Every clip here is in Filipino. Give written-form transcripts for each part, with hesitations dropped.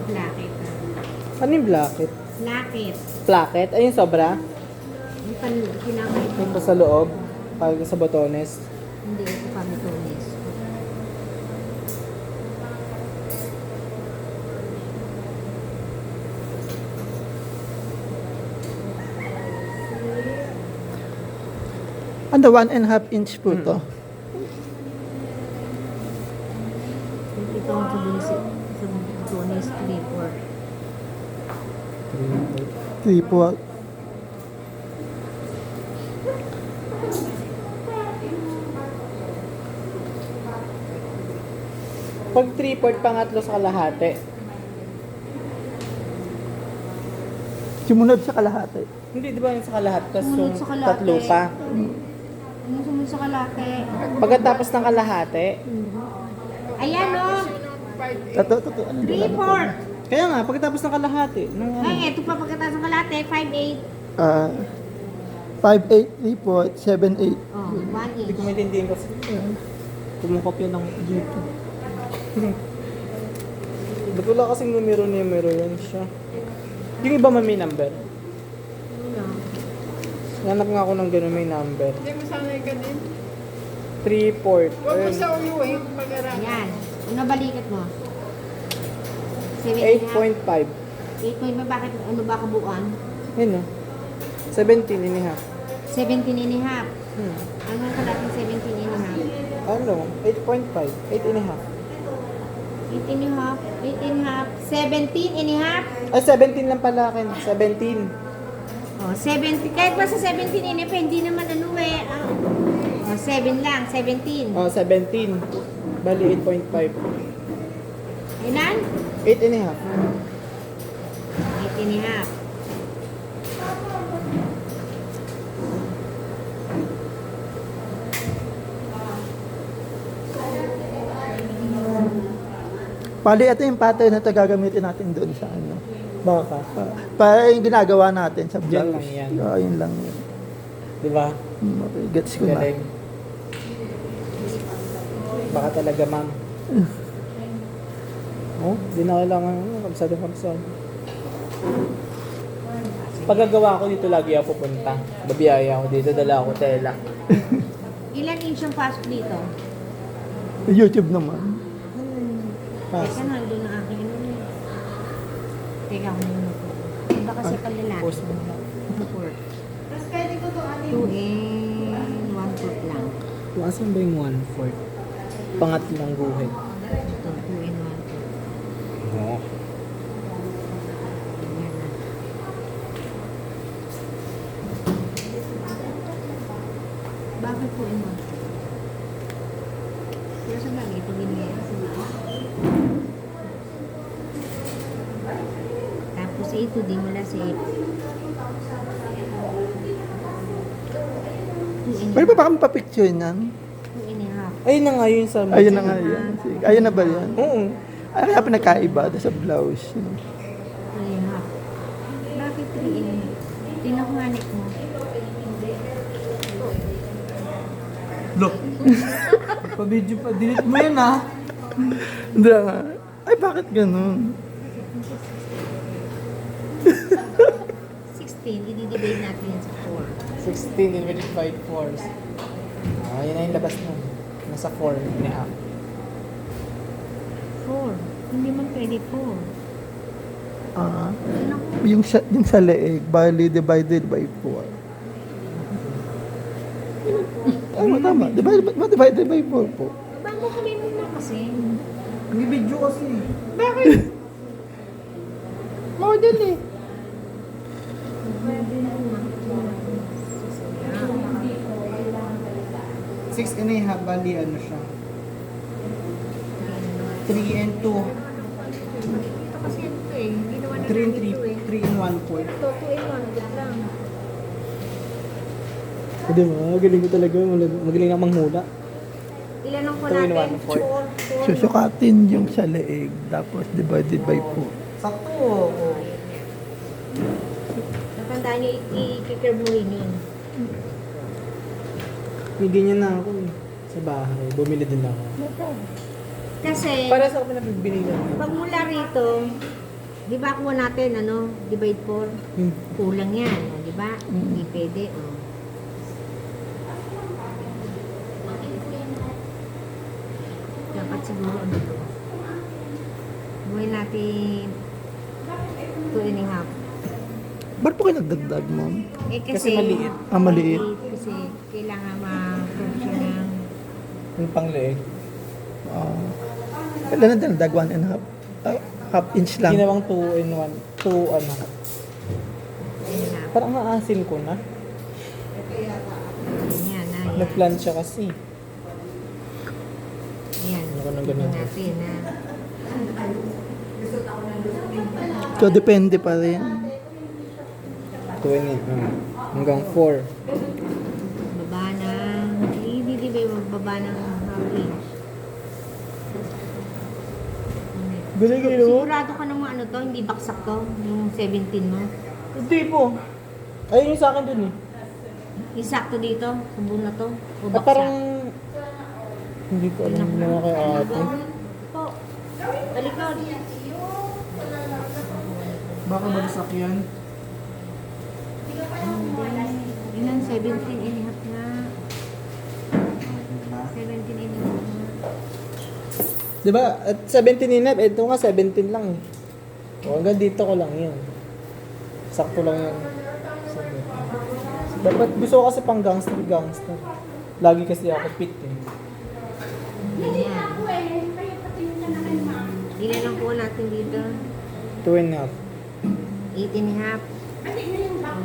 placket. Ano yung blacket? Placket. Placket? Ayun sobra? Yung pinakain ko. Yung pa sa loob? Pag sa botones? Hindi, ito pamitones. Ano, 1.5 inch po to. Ito ang sa botones 3/4. 3 po. Pag 3/4 pangatlo sa kalahati. Sumunod sa kalahati. Hindi, di ba yung sa kalahati? Tapos Sumunod yung sa kalahati. tatlo pa. Yung sumunod sa kalate. Pagkatapos ng kalahati, Ayan o! Totoo. Ano 3/4. kaya nga, pagkatapos ng kalahati, ng ano? Ay, ito pa pagkatapos ng kalate, 5/8. 5.8, 3 po, 7.8. Oh, 1 Hindi ko inch. maintindihan kasi. Kumukopya ng dito. Ba't wala kasing numero yan siya? Yung iba may number. Ano? Hanap nga ako ng gano'n may number. Hindi mo sanay ka din. 3/4. Huwag mo sa uyuhin pag-aralan. Ayan. Ano balikat mo? 7.5. 8.5. 8.5. Bakit? Ano ba kabuuan? Yun o. 17 and a half. 17.5. Hmm. Ano ang kalating 17.5? Ano? 8.5. 8 and a half. 8.5. 8.5. 17.5. Ay, 17 lang pala akin. 17. Oh, 70. Kahit ba sa 17.5, hindi naman ano eh. Oh, 7 lang. 17. Oh, 17. Bali, 8.5. Ilan? 8 and a half. 8.5. Bali, ito yung pattern na ito gagamitin natin doon sa ano. Baka. Para yung ginagawa natin sa blouse. Yan lang yan. Oo, yun lang yun. Di ba? Okay, gets ko na. Galing. Baka talaga, ma'am. Oh, di na kailangan kapsado. Pagkagawa ko dito, lagi ako pupunta. Babiyaya ako dito, dala ako tela. Ilan inch ang pasok dito? YouTube naman. Teka, nandun ang aking ano eh. Teka, ako muna po. Iba kasi palalaki. Post mo na. 2 and 1/4 lang. Asan ba yung 1/4? Pangatlang guhit. Ito, 2 and 1/4. Oo. Ayan na. Bakit po and 1/4? Pero sa bagay, ito binigay. Tapos ito, di mo na sa 2 and Pwede pa ba kami pa-picture niyan? 2 and a half. Ayun na nga yun sa... Ayun na nga yan. Sige. Ayun na ba yan? Oo. Ay, kaya pinagkaiba doon sa blouse. 3 and a half. Bakit 3 and a half? Tingnan ko nga net mo. Look. Pa-video pa. Delete mo yun ah. Hindi nga. Ay, bakit ganun? 16, i-divide natin yan sa 4. 16 divided by 4. Ah, yun na yung labas nun. Nasa 4 and a half. 4. Hindi man pwede 4. Yung sa leeg, bali divided by 4. Tama. Divided by 4 po. Bago kami muna kasi. May video kasi. Bakit? Model eh. Six and a half, bali ano siya? 3 and 2. Ito kasi ito eh. Hindi naman 3 and 3 eh. 3 and 1 4. Ito, 2 and 1. Good lang. Di ba? Magaling ko talaga. Magaling na manghula. Ilan ang 2 and natin? 1 4. Susukatin yung sa leeg, tapos divided by 4. Sakto. Natandaan niyo, i-curve mo rin yun. May ganyan na ako eh. Sa bahay. Bumili din ako. Kasi, Para sa ako pinagbibili lang. pag mula rito, Di ba kuha natin, divide 4? Hmm. Kulang yan, di ba? Hindi pwede, Dapat siguro to. Buhay natin 2.5. Ba't po kayo nagdagdag, ma'am? Kasi maliit. Maliit. Kasi kailangan ma-function ng Yung pang-leeg. Kailan na dinagdag? 1.5? Half inch lang. Ginawang 2 in 1. 2 ano. Ayan, Parang naasin ko na. Ayan. Nag-plan siya kasi. Ayan. Ano ko nang ganun? Natin, So, depende pa rin. 20. Hanggang 4. Baba ng, hindi ba yung magbaba ng half inch? Binigay mo? Sigurado ka naman hindi baksak to, yung 17 mo. Hindi po. Ayun yung sa akin dun eh. Isakto dito, sa buo na to, o At baksak? parang... Hindi ko alam na kay ate. Po, talikod. Baka bagsak yan? Ilan, 17 and a half na. 17 and a half na. Diba? At 17 inap, ito nga 17 lang eh. O, hanggang dito ko lang yun. Sakto lang yun. Dapat gusto ko kasi pang gangster. Lagi kasi ako fit eh. Ayan. Ilan ang kuha natin dito? 2 and a half. 8 and a half. Kuha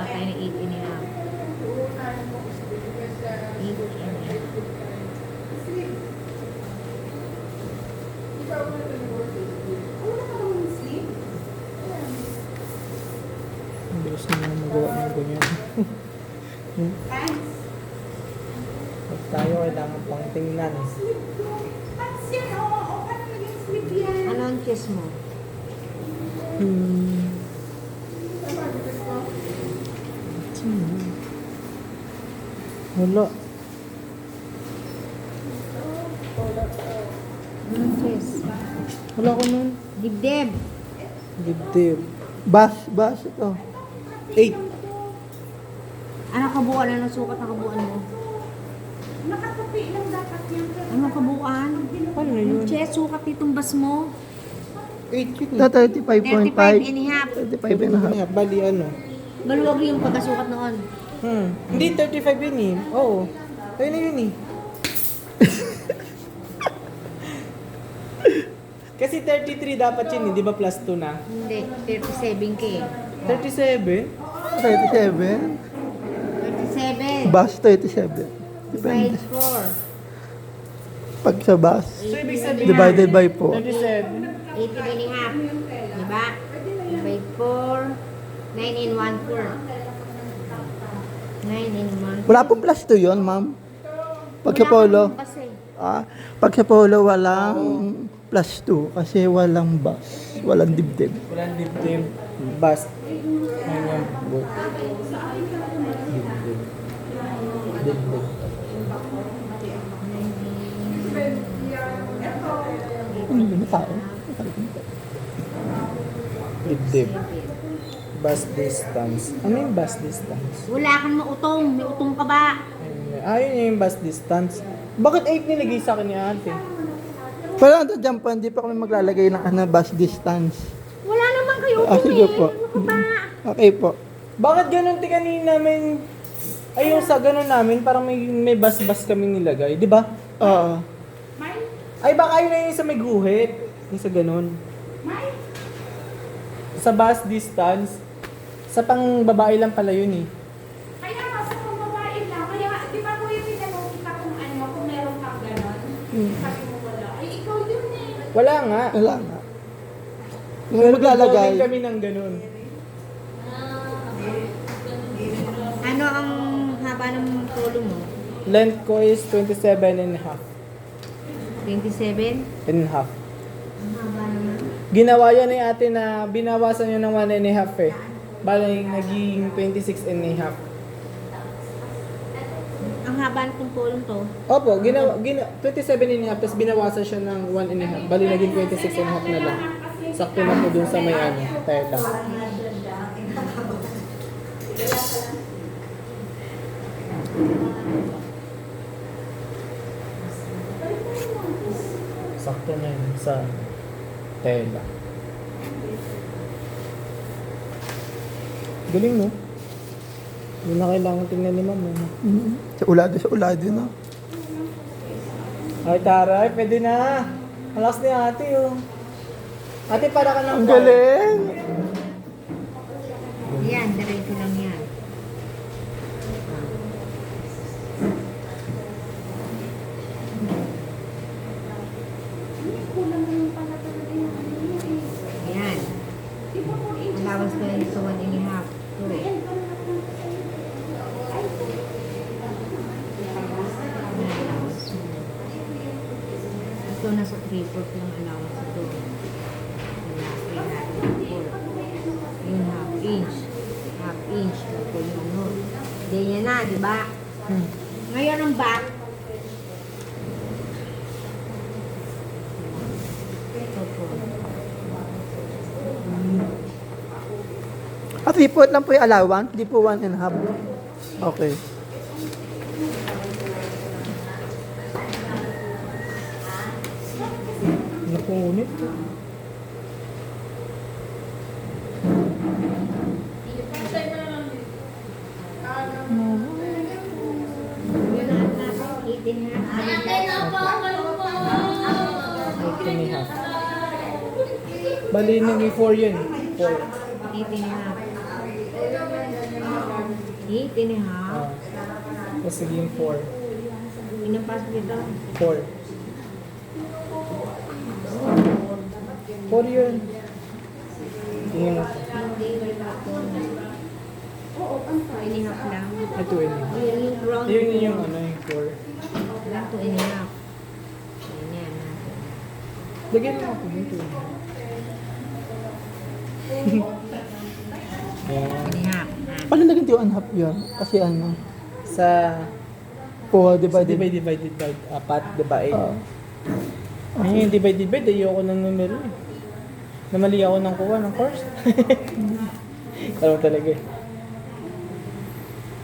tayo ng 8 and a half. 8 and a half. Ang bilis na naman magawa ng ganyan. Pag tayo kailangan pang tingnan. Ano ang chest mo? Wala. Ano ang chest? Wala ko nun. Dibdib. Dibdib. Bas ito. 8. Ano kabuuan? Anong sukat ng kabuuan mo? Anong kabuuan? Ano na yun? Yung chest, sukat itong bas mo. 8 yun Ito, eh. 35 35.5. and a half. 35 and a half. Bali ano? Maluwag yung pagkasukat noon. Hindi, 35 yun eh. Oo. Ayun na yun eh. Kasi 33 dapat yun eh. Di ba plus 2 na? Hindi, 37K. 37? 37. 37. Bus 37. Divide 4. Pag sa bus, So, ibig sabihin, divided by 4. 37. 18 and a half. Diba? Divide 4. 9 in 1 4. 9 in 1. Wala pong plus 2 yun, ma'am. Pag sa polo, pag sa polo walang plus 2 kasi walang bus, walang dibdib. Walang dibdib. Bust. Ayun yung boot. Dibdib. Dibdib. Ano ba na tao? Dibdib. Bus distance. Ano yung bus distance? Wala kang mautong. May utong ka ba? Ayun yung bus distance. Bakit 8 nilagay sa akin ni ate? Pero ito dyan po, hindi pa kami maglalagay ng bus distance. Wala naman kayo utong Sige eh. po. Ano ka ba? Okay po. Bakit ganun ti kanina namin? Ay, yung sa ganun namin, parang may bus-bus kami nilagay, di ba? Oo. Ay, baka yun na yung sa may guhit. Yung sa ganun. Sa bus distance, sa pang babae lang pala yun eh. Kaya nga sa pambabae lang, kaya nga, di ba kuya tinanong kita kung ano, kung meron kang gano'n? Sabi mo wala. Ay, ikaw yun eh. Wala nga. Wala nga. Yung Pero maglalagay, nag-loading kami ng ganun. Ano ang haba ng polo mo? Length ko is 27 and a half. 27? And a half. Ang haba naman. Ginawa yan ni ate na binawasan yun ng 1 and a half eh. Bali, naging 26 and a half. Ang haba nitong polong to. Opo, 27 and a half, tapos binawasan siya ng 1 and a half. Bali, naging 26 and a half na lang. Kasi Sakto na po dun sa may ano, tela. Sakto na yun sa tela. Galing, no? Hindi na kailangan tingnan ni ma'am. No? Sa ulado na. Ay, taray, pwede na. Malakas ni ate, oh. Ate, para ka ng Ang galing! Yan, diretso lang yan. Kulang na yung pala talaga yung ano niya eh. Yan. Di ba 4 inches? Allowance ko yun sa 1.5. Two. Ayan, parang napunta sa'yo. Ay, Ito na sa 3/4 yung allowance ito. Kaya natin 4. Yung half inch. Half inch. Ito yung ano. Ganyan na, di ba? Ngayon ang back. Ito po. At 3/4 lang po yung allowance, di po 1.5. Okay. Napunit. Yun ang natin. 18 na. Ay, may half. Bali, naging 4 yun. 4. 18 na. 18 na. Tapos naging 4. Ilang pasok dito? 4. 4 yun. Tingnan mo. Hindi, wala ako. oo, ang fine. Inihap lang. Ito yun. Yung ground. Yun yung ano, yung 4. Lang to inihap. Ganyan natin. Lagyan mo ako dito. Ayan. Inihap. Paano naging 2.5 yun? Kasi ano, Sa 4 divided. divided by 4, diba 8? Ah. Ay, yung divided by, ayoko ng numero eh. Namali ako ng kuha ng course. Alam mo talaga eh.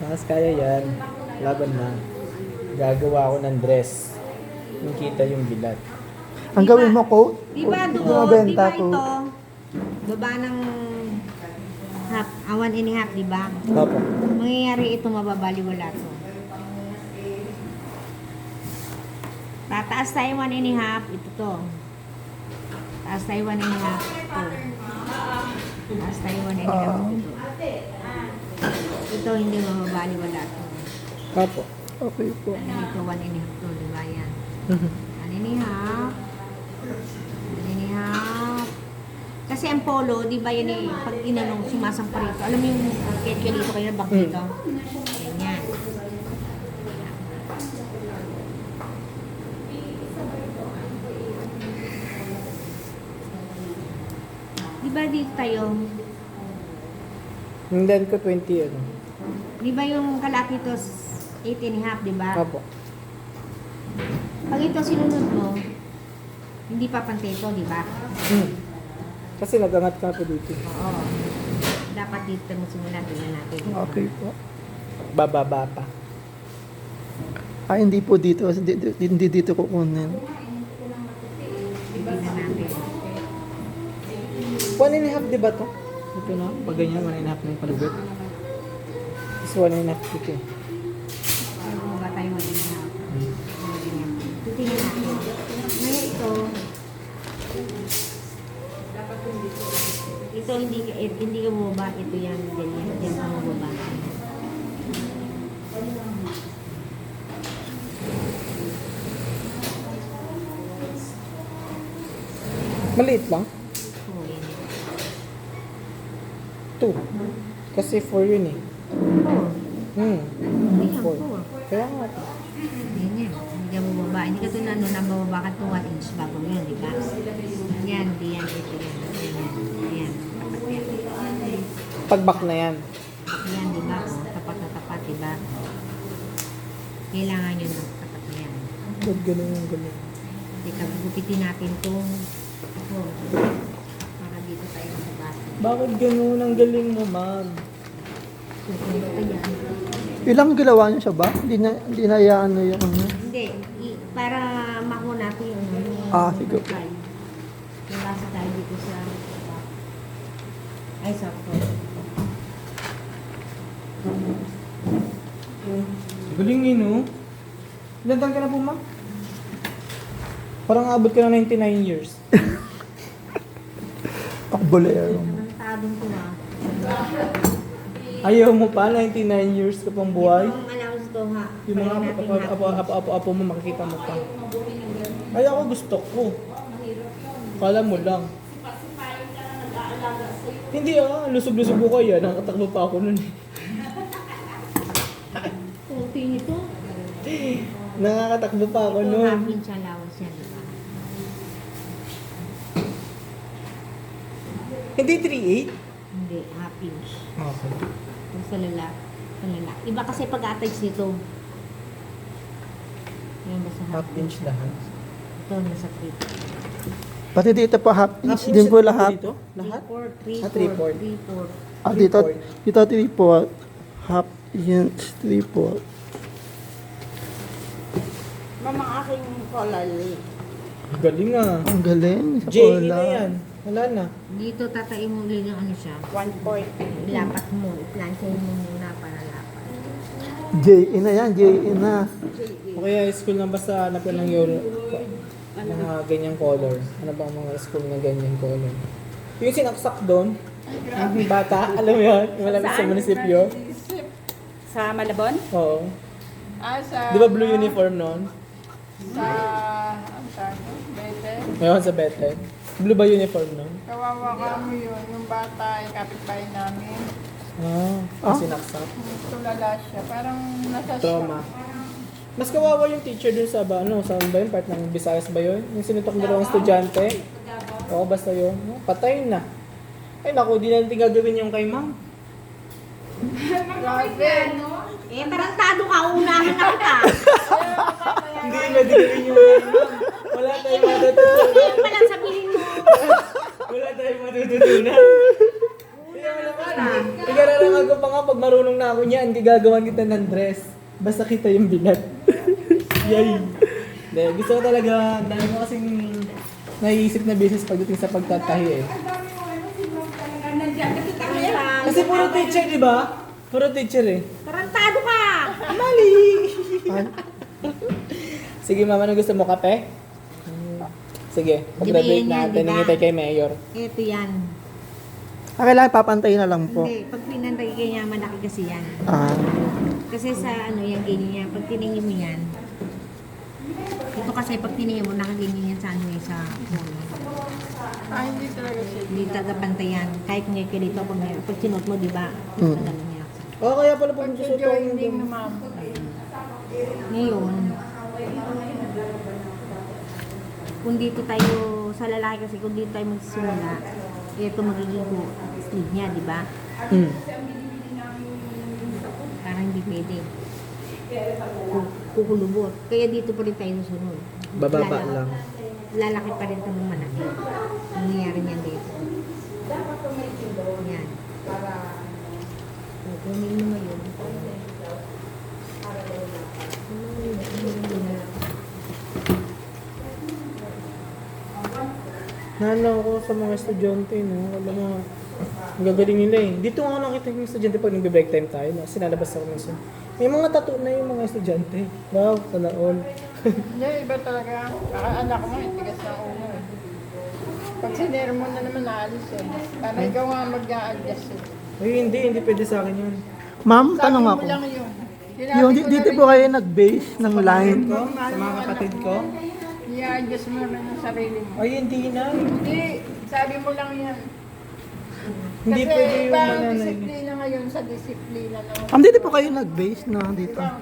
Mas kaya yan. Laban na. Gagawa ako ng dress. Yung kita yung bilat. Ang gawin mo, quote? Di ba Yung doon? Di benta ba ko. ito? Baba ng half, 1.5, di ba? Opo. Mangyayari ito, mababaliwala to. Tataas tayo 1.5, ito to. Taas tayo 1.5, ito. Taas tayo 1.5, ito. Ito hindi mababaliwala to. Opo. Okay po. Ito 1.5 to, di ba yan? 1.5. 1.5. Kasi ang polo, di ba yan eh, pag inanong sumasang pa rito. Alam mo yung kaya dito kayo na bag dito? Ganyan. Di ba dito tayo? Yung dan ko 20 ano. Di ba yung kalaki to 8.5, di ba? Opo. Pag ito sinunod mo, hindi pa pantay ito, di ba? Kasi nagangat ka po dito. Oo. Dapat dito mo simulan, tingnan natin. Okay po. Bababa pa. Ay, hindi po dito. Hindi dito kukunin. Tingnan natin. 1.5 di ba to? Ito na. Pag ganyan, 1.5 na yung palubot. Tapos 1.5 dito eh. Ano ba tayo mag-inap? Tingnan natin. Ngayon ito hindi ka bumaba. Ito yan. Yan ka bumaba. Maliit lang. Oo, yan. 2. Kasi 4 yun eh. Oo. Hindi yan 4. po. Kaya nga. Ganyan. Hindi ka bumaba. Hindi ka ito na nabababa ka ito 1 inch bago yun, di ba? Yan, di yan. Ito yan. Yan. Tapat yan. Pagbak na yan. Yan, di ba? Tapat na tapat, di ba? Kailangan yun ng tapat na yan. Ba't ganun yung ganun? Teka, gupitin natin itong dito tayo sa base. Bakit ganun? Ang galing mo, ma'am. Susunod ka yan. Ilang ginawa niyo siya ba? Hindi na ano yung ano. Hindi, para makuha natin yung Ah, sige. tayo. Nabasa tayo dito sa ay, sakto. Galing yun, no? Ilan taon ka na po, ma'am? Parang abot ka na 99 years. Pakbolero. Namantadong ko ah. Ayaw mo pa, 99 years ka pang buhay? Ito ang allowance ko ha. Yung mga apo mo, makikita mo pa. Ay, ako gusto ko. Kala mo lang. Hindi lusog-lusog ko kaya. Nakatakbo pa ako nun. Puti nito. Nakakatakbo pa ako Ito nun. half inch allowance yan, diba? Hindi 3.8? Hindi, half inch. Okay. Kung sa lalaki. Iba kasi pag-attach nito. Yan ba sa Half inch lahat. Ito, nasa 3. Pati dito po half Half inch din po lahat. Dito? Lahat? 3/4, Ah, 3/4, 3/4. 3/4. Ah, dito 3/4. Half inch 3/4. Mama, aking kolay. Galing ah. Ang galing sa JE cola. na yan. Wala na. Dito tatain mo ulit yung ano siya. 1.8. Lapat mo. Iplansyahin mo muna para lapat. JE na yan, JE na. O kaya school na basta hanap ka ng mga ganyang color. Ano ba ang mga school na ganyang color? Yung sinaksak doon, yung bata, alam mo yun? Yung malapit sa munisipyo. Sa Malabon? Oo. Sa... Di ba blue uniform noon? Sa... Ang tawag? Bete. Ngayon sa Beten. Blue ba uniform noon? Kawawa kami yun. Yung bata, yung kapitbahay namin. Yung sinaksak. Tulala siya. Parang nasa Trauma. Mas kawawa yung teacher dun sa saan ba yun? Part ng Visayas ba yun? Yung sinutok ng dalawang estudyante. Oo, basta yun. Patay na. Ay naku, di natin gagawin yung kay ma'am. Grabe. Eh, tarantado ka. Unahin na kita. Hindi na gagawin yung kay ma'am. Wala tayong matututunan. Hindi pa lang sabihin mo. Wala tayong matututunan. Igararang ako pa nga pag marunong na ako niyan, gagawan kita ng dress. Basta kita yung binat. Yay! Hindi, gusto ko talaga, dahil mo kasing naiisip na business pagdating sa pagtatahi eh. Kasi puro teacher, di ba? Puro teacher eh. Tarantado ka. Mali! Sige mama, ano gusto mo? Kape? Sige, pag-graduate Di ba yan yan, natin, di ba? hingitay kay Mayor. Ito yan. Kailangan papantay na lang po. Hindi, pag pinantay ka niya, malaki kasi yan. Ah, Kasi sa ano yan, ganyan yan. Pag tiningin mo yan, ito kasi pag tiningin mo, nakaganyan yan sa ano yan, sa phone. Hindi talaga siya. Hindi tagapantay yan. Kahit nga ka dito, pag sinuot mo, di ba? Ganun niya. Oh, kaya pala pag gusto ko Pag-joining na ma'am. Ngayon, kung dito tayo, sa lalaki kasi kung dito tayo magsisimula, ito magiging sleeve niya, di ba? Parang hindi pwede. Kukulubot. Kaya dito pa rin tayo susunod. Bababa lang. Lalaki pa rin ito ng malaki. Nangyayari niyan dito. Yan. Kukunin mo ngayon. Nanaw ko sa mga estudyante, no? Alam mo, ang gagaling nila eh. Dito nga ako nakita yung estudyante pag nag-break time tayo, no? Sinalabas ako minsan. May mga tattoo na yung mga estudyante. Wow, sana all. Hindi, iba talaga. Anak mo, itigas ng ulo. eh. Pag sinero mo na naman, naalis eh. Para ikaw nga mag-a-adjust eh. Ay, hindi pwede sa akin yun. ma'am, Sabi tanong mo ako. lang yun. Yung dito po kayo nag-base ng line. Ko, sa mga kapatid ko. I-adjust mo rin ang sarili mo. Ay, hindi na. Hindi, sabi mo lang yan. Hindi Kasi pwede yung ibang mananay. disiplina ngayon sa disiplina ng Ma'am, dito po kayo nag-base na dito. ibang